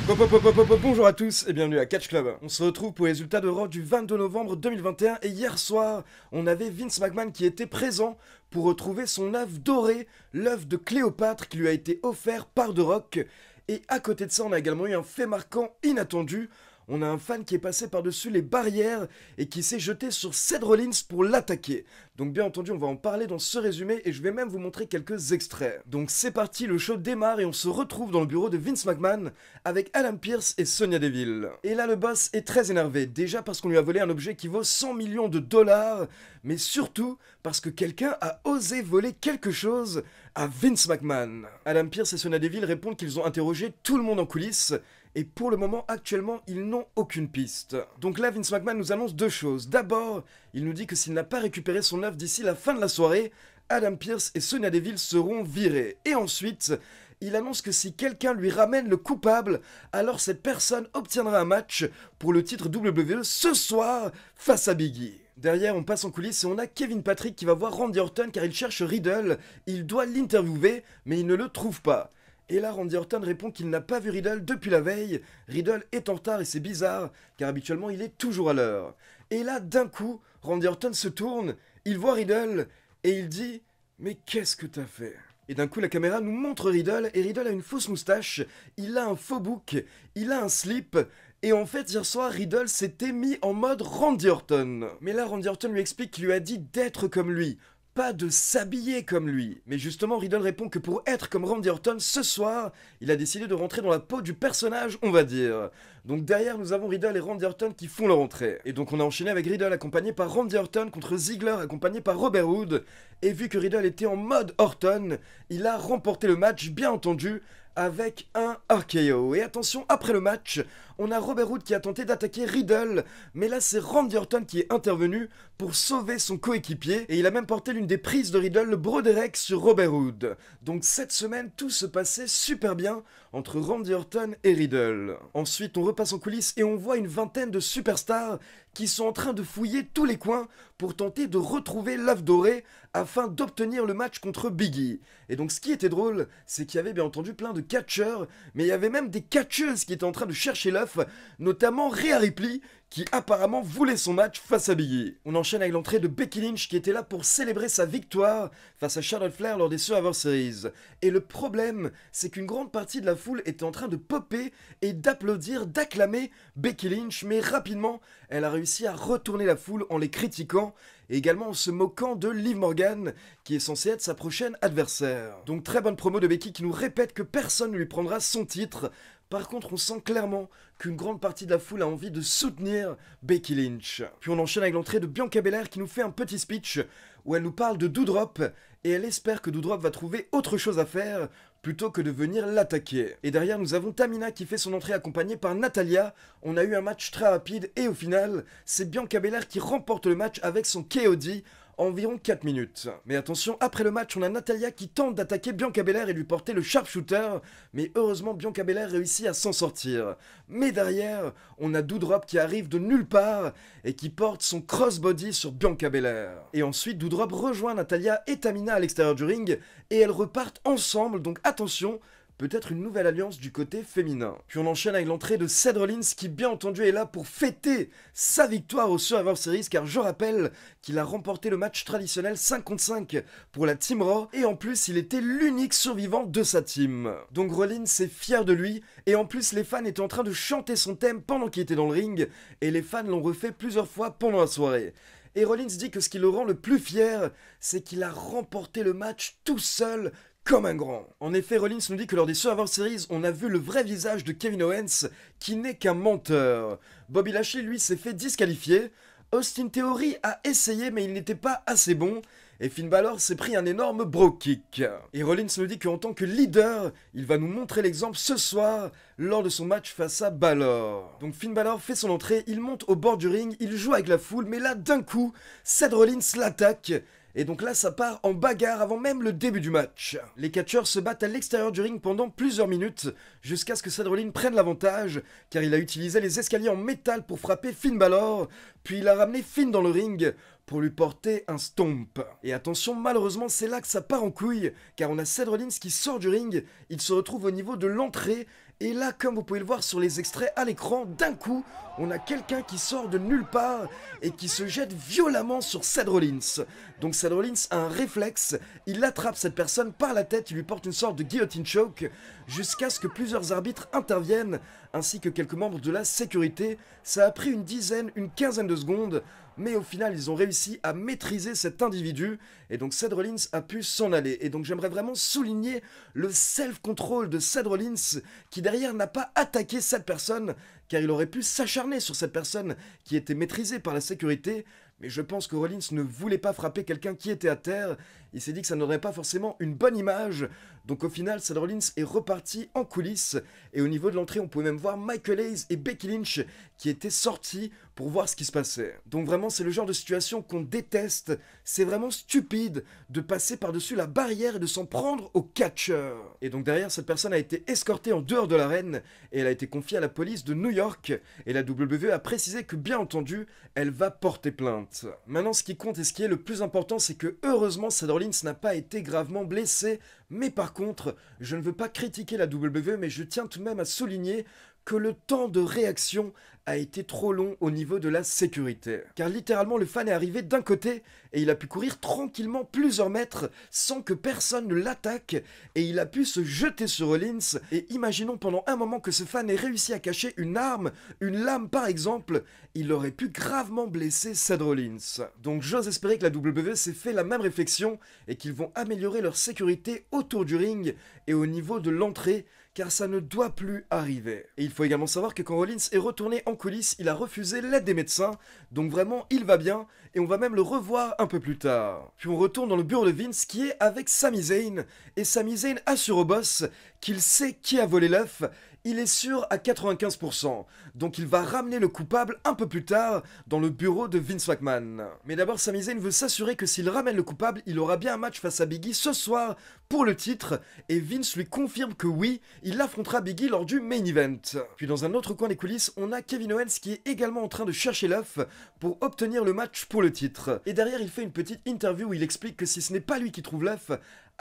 Bonjour à tous et bienvenue à Catch Club. On se retrouve pour les résultats de Raw du 22 novembre 2021 et hier soir, on avait Vince McMahon qui était présent pour retrouver son œuf doré, l'œuf de Cléopâtre qui lui a été offert par The Rock. Et à côté de ça, on a également eu un fait marquant inattendu. On a un fan qui est passé par-dessus les barrières et qui s'est jeté sur Seth Rollins pour l'attaquer. Donc bien entendu, on va en parler dans ce résumé et je vais même vous montrer quelques extraits. Donc c'est parti, le show démarre et on se retrouve dans le bureau de Vince McMahon avec Adam Pearce et Sonya Deville. Et là, le boss est très énervé, déjà parce qu'on lui a volé un objet qui vaut 100 millions de dollars, mais surtout parce que quelqu'un a osé voler quelque chose à Vince McMahon. Adam Pearce et Sonya Deville répondent qu'ils ont interrogé tout le monde en coulisses, et pour le moment, actuellement, ils n'ont aucune piste. Donc là, Vince McMahon nous annonce deux choses. D'abord, il nous dit que s'il n'a pas récupéré son œuf d'ici la fin de la soirée, Adam Pearce et Sonya Deville seront virés. Et ensuite, il annonce que si quelqu'un lui ramène le coupable, alors cette personne obtiendra un match pour le titre WWE ce soir face à Biggie. Derrière, on passe en coulisses et on a Kevin Patrick qui va voir Randy Orton car il cherche Riddle. Il doit l'interviewer, mais il ne le trouve pas. Et là, Randy Orton répond qu'il n'a pas vu Riddle depuis la veille. Riddle est en retard et c'est bizarre, car habituellement il est toujours à l'heure. Et là, d'un coup, Randy Orton se tourne, il voit Riddle, et il dit « Mais qu'est-ce que t'as fait ?» Et d'un coup, la caméra nous montre Riddle, et Riddle a une fausse moustache, il a un faux bouc, il a un slip, et en fait, hier soir, Riddle s'était mis en mode Randy Orton. Mais là, Randy Orton lui explique qu'il lui a dit d'être comme lui, pas de s'habiller comme lui. Mais justement, Riddle répond que pour être comme Randy Orton, ce soir, il a décidé de rentrer dans la peau du personnage, on va dire. Donc derrière, nous avons Riddle et Randy Orton qui font leur entrée. Et donc on a enchaîné avec Riddle accompagné par Randy Orton contre Ziggler accompagné par Robert Roode. Et vu que Riddle était en mode Orton, il a remporté le match, bien entendu, avec un RKO. Et attention, après le match, on a Robert Roode qui a tenté d'attaquer Riddle, mais là c'est Randy Orton qui est intervenu pour sauver son coéquipier, et il a même porté l'une des prises de Riddle, le Broderek, sur Robert Roode. Donc cette semaine, tout se passait super bien entre Randy Orton et Riddle. Ensuite, on repasse en coulisses et on voit une vingtaine de superstars qui sont en train de fouiller tous les coins pour tenter de retrouver l'œuf doré afin d'obtenir le match contre Biggie. Et donc ce qui était drôle, c'est qu'il y avait bien entendu plein de catcheurs, mais il y avait même des catcheuses qui étaient en train de chercher l'œuf, notamment Rhea Ripley, qui apparemment voulait son match face à Biggie. On enchaîne avec l'entrée de Becky Lynch qui était là pour célébrer sa victoire face à Charlotte Flair lors des Survivor Series. Et le problème, c'est qu'une grande partie de la foule était en train de popper et d'applaudir, d'acclamer Becky Lynch, mais rapidement, elle a réussi à retourner la foule en les critiquant et également en se moquant de Liv Morgan, qui est censée être sa prochaine adversaire. Donc très bonne promo de Becky qui nous répète que personne ne lui prendra son titre. Par contre, on sent clairement qu'une grande partie de la foule a envie de soutenir Becky Lynch. Puis on enchaîne avec l'entrée de Bianca Belair qui nous fait un petit speech où elle nous parle de Doudrop et elle espère que Doudrop va trouver autre chose à faire plutôt que de venir l'attaquer. Et derrière, nous avons Tamina qui fait son entrée accompagnée par Natalya. On a eu un match très rapide et au final, c'est Bianca Belair qui remporte le match avec son KOD environ 4 minutes. Mais attention, après le match, on a Natalya qui tente d'attaquer Bianca Belair et lui porter le sharpshooter, mais heureusement Bianca Belair réussit à s'en sortir. Mais derrière, on a Doudrop qui arrive de nulle part et qui porte son crossbody sur Bianca Belair. Et ensuite, Doudrop rejoint Natalya et Tamina à l'extérieur du ring et elles repartent ensemble, donc attention, peut-être une nouvelle alliance du côté féminin. Puis on enchaîne avec l'entrée de Seth Rollins qui bien entendu est là pour fêter sa victoire au Survivor Series car je rappelle qu'il a remporté le match traditionnel 5 contre 5 pour la Team Raw et en plus il était l'unique survivant de sa team. Donc Rollins est fier de lui et en plus les fans étaient en train de chanter son thème pendant qu'il était dans le ring et les fans l'ont refait plusieurs fois pendant la soirée. Et Rollins dit que ce qui le rend le plus fier, c'est qu'il a remporté le match tout seul comme un grand. En effet, Rollins nous dit que lors des Survivor Series, on a vu le vrai visage de Kevin Owens, qui n'est qu'un menteur. Bobby Lashley, lui, s'est fait disqualifier. Austin Theory a essayé, mais il n'était pas assez bon. Et Finn Balor s'est pris un énorme bro kick. Et Rollins nous dit qu'en tant que leader, il va nous montrer l'exemple ce soir, lors de son match face à Balor. Donc Finn Balor fait son entrée, il monte au bord du ring, il joue avec la foule, mais là, d'un coup, Seth Rollins l'attaque. Et donc là, ça part en bagarre avant même le début du match. Les catcheurs se battent à l'extérieur du ring pendant plusieurs minutes, jusqu'à ce que Seth Rollins prenne l'avantage, car il a utilisé les escaliers en métal pour frapper Finn Balor, puis il a ramené Finn dans le ring pour lui porter un stomp. Et attention, malheureusement, c'est là que ça part en couille, car on a Seth Rollins qui sort du ring, il se retrouve au niveau de l'entrée, Et là, comme vous pouvez le voir sur les extraits à l'écran, d'un coup, on a quelqu'un qui sort de nulle part et qui se jette violemment sur Seth Rollins. Donc Seth Rollins a un réflexe, il attrape cette personne par la tête, il lui porte une sorte de guillotine choke, jusqu'à ce que plusieurs arbitres interviennent, ainsi que quelques membres de la sécurité. Ça a pris une quinzaine de secondes, mais au final ils ont réussi à maîtriser cet individu, et donc Seth Rollins a pu s'en aller. Et donc j'aimerais vraiment souligner le self-control de Seth Rollins, qui derrière n'a pas attaqué cette personne, car il aurait pu s'acharner sur cette personne qui était maîtrisée par la sécurité, mais je pense que Rollins ne voulait pas frapper quelqu'un qui était à terre, il s'est dit que ça n'aurait pas forcément une bonne image, donc au final Seth Rollins est reparti en coulisses, et au niveau de l'entrée on pouvait même voir Michael Hayes et Becky Lynch qui étaient sortis pour voir ce qui se passait. Donc vraiment c'est le genre de situation qu'on déteste, c'est vraiment stupide de passer par-dessus la barrière et de s'en prendre au catcheur. Et donc derrière cette personne a été escortée en dehors de l'arène, et elle a été confiée à la police de New York, et la WWE a précisé que bien entendu elle va porter plainte. Maintenant ce qui compte et ce qui est le plus important c'est que heureusement Seth Rollins n'a pas été gravement blessé, mais par contre, je ne veux pas critiquer la WWE, mais je tiens tout de même à souligner que le temps de réaction a été trop long au niveau de la sécurité. Car littéralement le fan est arrivé d'un côté et il a pu courir tranquillement plusieurs mètres sans que personne ne l'attaque, et il a pu se jeter sur Rollins, et imaginons pendant un moment que ce fan ait réussi à cacher une arme, une lame par exemple, il aurait pu gravement blesser Seth Rollins. Donc j'ose espérer que la WWE s'est fait la même réflexion et qu'ils vont améliorer leur sécurité autour du ring et au niveau de l'entrée, car ça ne doit plus arriver. Et il faut également savoir que quand Rollins est retourné en coulisses, il a refusé l'aide des médecins, donc vraiment il va bien, et on va même le revoir un peu plus tard. Puis on retourne dans le bureau de Vince qui est avec Sami Zayn, et Sami Zayn assure au boss qu'il sait qui a volé l'œuf, il est sûr à 95%, donc il va ramener le coupable un peu plus tard dans le bureau de Vince McMahon. Mais d'abord Sami Zayn veut s'assurer que s'il ramène le coupable, il aura bien un match face à Big E ce soir pour le titre, et Vince lui confirme que oui, il affrontera Big E lors du main event. Puis dans un autre coin des coulisses, on a Kevin Owens qui est également en train de chercher l'œuf pour obtenir le match pour le titre. Et derrière il fait une petite interview où il explique que si ce n'est pas lui qui trouve l'œuf,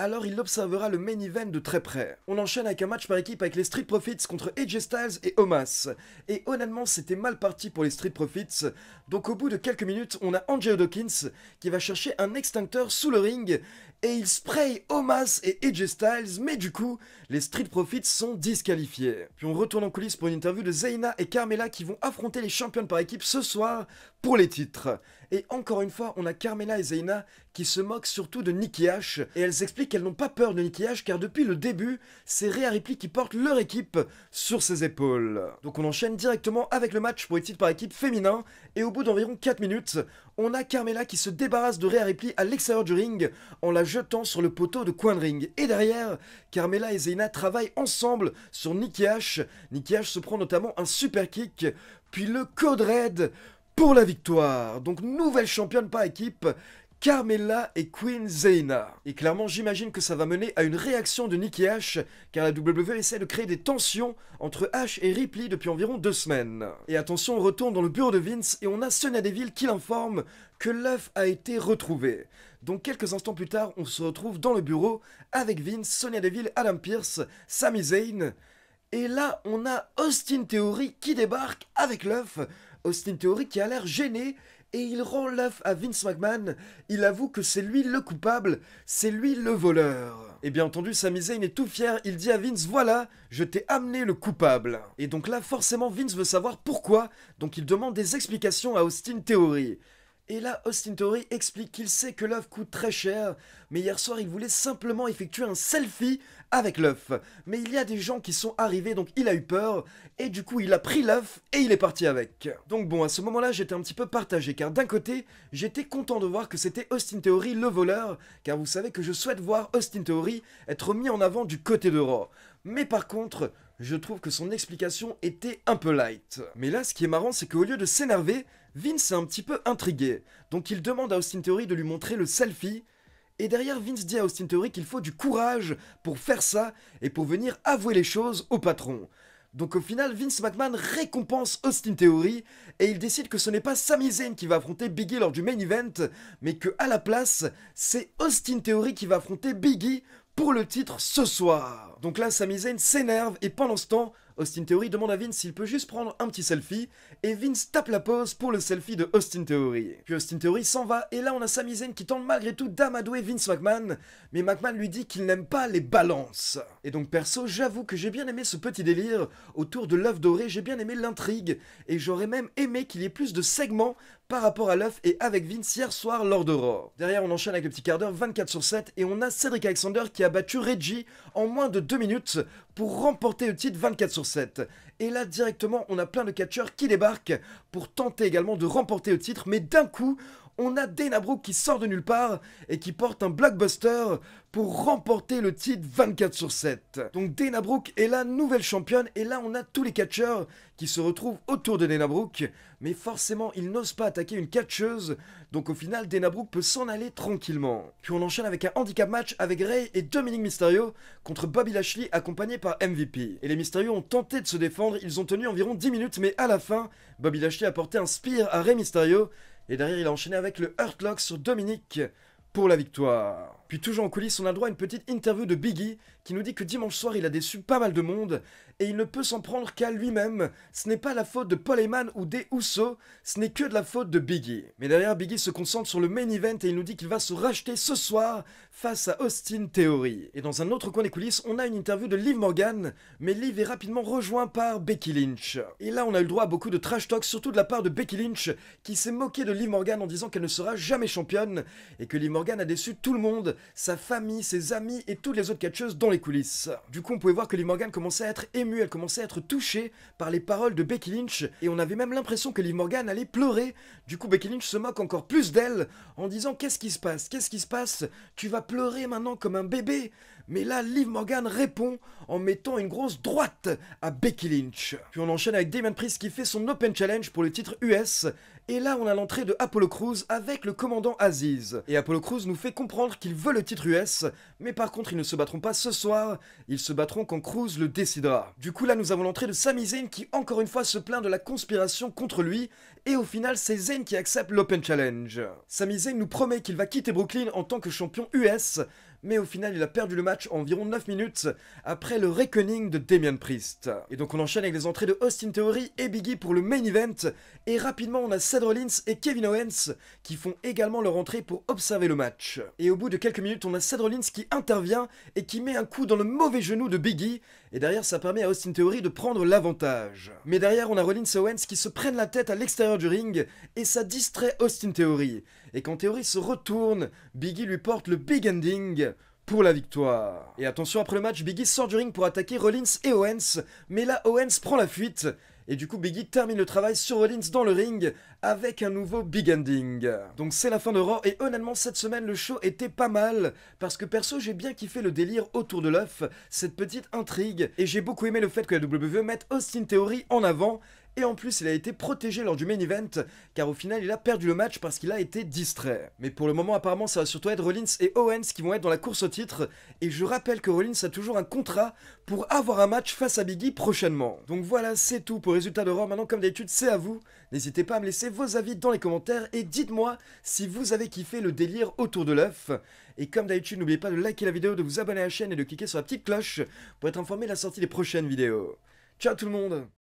alors il observera le main event de très près. On enchaîne avec un match par équipe avec les Street Profits contre AJ Styles et Omos. Et honnêtement, c'était mal parti pour les Street Profits. Donc au bout de quelques minutes, on a Angelo Dawkins qui va chercher un extincteur sous le ring et il spray Omos et AJ Styles, mais du coup, les Street Profits sont disqualifiés. Puis on retourne en coulisses pour une interview de Zayna et Carmella qui vont affronter les championnes par équipe ce soir pour les titres. Et encore une fois, on a Carmella et Zayna qui se moquent surtout de Nikki H, et elles expliquent qu'elles n'ont pas peur de Nikki H car depuis le début, c'est Rhea Ripley qui porte leur équipe sur ses épaules. Donc on enchaîne directement avec le match pour les titres par équipe féminin, et au bout d'environ 4 minutes, on a Carmella qui se débarrasse de Rhea Ripley à l'extérieur du ring en la jetant sur le poteau de coin de ring. Et derrière, Carmella et Zayna travaillent ensemble sur Nikki H. Nikki H se prend notamment un super kick, puis le Code Red pour la victoire. Donc nouvelle championne par équipe, Carmella et Queen Zayna. Et clairement j'imagine que ça va mener à une réaction de Nikki H, car la WWE essaie de créer des tensions entre H et Ripley depuis environ 2 semaines. Et attention, on retourne dans le bureau de Vince et on a Sonya Deville qui l'informe que l'œuf a été retrouvé. Donc quelques instants plus tard, on se retrouve dans le bureau avec Vince, Sonya Deville, Adam Pearce, Sami Zayn. Et là, on a Austin Theory qui débarque avec l'œuf. Austin Theory qui a l'air gêné, et il rend l'œuf à Vince McMahon. Il avoue que c'est lui le coupable, c'est lui le voleur. Et bien entendu, Sami Zayn est tout fier, il dit à Vince, voilà, je t'ai amené le coupable. Et donc là, forcément, Vince veut savoir pourquoi, donc il demande des explications à Austin Theory. Et là, Austin Theory explique qu'il sait que l'œuf coûte très cher, mais hier soir, il voulait simplement effectuer un selfie avec l'œuf. Mais il y a des gens qui sont arrivés, donc il a eu peur, et du coup, il a pris l'œuf et il est parti avec. Donc bon, à ce moment-là, j'étais un petit peu partagé, car d'un côté, j'étais content de voir que c'était Austin Theory le voleur, car vous savez que je souhaite voir Austin Theory être mis en avant du côté de Raw. Mais par contre, je trouve que son explication était un peu light. Mais là, ce qui est marrant, c'est qu'au lieu de s'énerver, Vince est un petit peu intrigué, donc il demande à Austin Theory de lui montrer le selfie, et derrière Vince dit à Austin Theory qu'il faut du courage pour faire ça, et pour venir avouer les choses au patron. Donc au final, Vince McMahon récompense Austin Theory, et il décide que ce n'est pas Sami Zayn qui va affronter Big E lors du main event, mais que à la place, c'est Austin Theory qui va affronter Big E pour le titre ce soir. Donc là, Sami Zayn s'énerve, et pendant ce temps, Austin Theory demande à Vince s'il peut juste prendre un petit selfie, et Vince tape la pause pour le selfie de Austin Theory. Puis Austin Theory s'en va, et là on a Sami Zayn qui tente malgré tout d'amadouer Vince McMahon, mais McMahon lui dit qu'il n'aime pas les balances. Et donc perso, j'avoue que j'ai bien aimé ce petit délire autour de l'œuf doré, j'ai bien aimé l'intrigue, et j'aurais même aimé qu'il y ait plus de segments par rapport à l'œuf et avec Vince hier soir lors de Raw. Derrière on enchaîne avec le petit quart d'heure 24/7 et on a Cedric Alexander qui a battu Reggie en moins de 2 minutes pour remporter le titre 24/7. Et là directement on a plein de catcheurs qui débarquent pour tenter également de remporter le titre, mais d'un coup on a Dana Brooke qui sort de nulle part et qui porte un blockbuster pour remporter le titre 24/7. Donc Dana Brooke est la nouvelle championne et là on a tous les catcheurs qui se retrouvent autour de Dana Brooke, mais forcément ils n'osent pas attaquer une catcheuse, donc au final Dana Brooke peut s'en aller tranquillement. Puis on enchaîne avec un handicap match avec Rey et Dominic Mysterio contre Bobby Lashley accompagné par MVP. Et les Mysterio ont tenté de se défendre, ils ont tenu environ 10 minutes, mais à la fin, Bobby Lashley a porté un spear à Rey Mysterio, et derrière il a enchaîné avec le Hurt Lock sur Dominic pour la victoire. Puis toujours en coulisses, on a le droit à une petite interview de Biggie qui nous dit que dimanche soir il a déçu pas mal de monde et il ne peut s'en prendre qu'à lui-même. Ce n'est pas la faute de Paul Heyman ou des Usos, ce n'est que de la faute de Biggie. Mais derrière, Biggie se concentre sur le main event et il nous dit qu'il va se racheter ce soir face à Austin Theory. Et dans un autre coin des coulisses, on a une interview de Liv Morgan, mais Liv est rapidement rejoint par Becky Lynch. Et là, on a eu le droit à beaucoup de trash talk, surtout de la part de Becky Lynch, qui s'est moquée de Liv Morgan en disant qu'elle ne sera jamais championne et que Liv Morgan a déçu tout le monde, sa famille, ses amis et toutes les autres catcheuses dans les coulisses. Du coup, on pouvait voir que Liv Morgan commençait à être émue, elle commençait à être touchée par les paroles de Becky Lynch et on avait même l'impression que Liv Morgan allait pleurer. Du coup, Becky Lynch se moque encore plus d'elle en disant qu'est-ce qui se passe? Qu'est-ce qui se passe? Tu vas pleurer maintenant comme un bébé? Mais là, Liv Morgan répond en mettant une grosse droite à Becky Lynch. Puis on enchaîne avec Damian Priest qui fait son Open Challenge pour le titre US. Et là, on a l'entrée de Apollo Crews avec le commandant Aziz. Et Apollo Crews nous fait comprendre qu'il veut le titre US, mais par contre, ils ne se battront pas ce soir, ils se battront quand Crews le décidera. Du coup, là, nous avons l'entrée de Sami Zayn qui, encore une fois, se plaint de la conspiration contre lui, et au final, c'est Zayn qui accepte l'Open Challenge. Sami Zayn nous promet qu'il va quitter Brooklyn en tant que champion US, mais au final il a perdu le match en environ 9 minutes après le reckoning de Damian Priest. Et donc on enchaîne avec les entrées de Austin Theory et Biggie pour le main event, et rapidement on a Seth Rollins et Kevin Owens qui font également leur entrée pour observer le match. Et au bout de quelques minutes on a Seth Rollins qui intervient et qui met un coup dans le mauvais genou de Biggie, et derrière ça permet à Austin Theory de prendre l'avantage. Mais derrière on a Rollins et Owens qui se prennent la tête à l'extérieur du ring, et ça distrait Austin Theory. Et quand Theory se retourne, Biggie lui porte le big ending pour la victoire. Et attention, après le match, Biggie sort du ring pour attaquer Rollins et Owens, mais là Owens prend la fuite, et du coup Biggie termine le travail sur Rollins dans le ring avec un nouveau big ending. Donc c'est la fin de Raw, et honnêtement cette semaine le show était pas mal, parce que perso j'ai bien kiffé le délire autour de l'œuf, cette petite intrigue, et j'ai beaucoup aimé le fait que la WWE mette Austin Theory en avant. Et en plus, il a été protégé lors du main event, car au final, il a perdu le match parce qu'il a été distrait. Mais pour le moment, apparemment, ça va surtout être Rollins et Owens qui vont être dans la course au titre. Et je rappelle que Rollins a toujours un contrat pour avoir un match face à Biggie prochainement. Donc voilà, c'est tout pour le résultat de Raw. Maintenant, comme d'habitude, c'est à vous. N'hésitez pas à me laisser vos avis dans les commentaires et dites-moi si vous avez kiffé le délire autour de l'œuf. Et comme d'habitude, n'oubliez pas de liker la vidéo, de vous abonner à la chaîne et de cliquer sur la petite cloche pour être informé de la sortie des prochaines vidéos. Ciao tout le monde!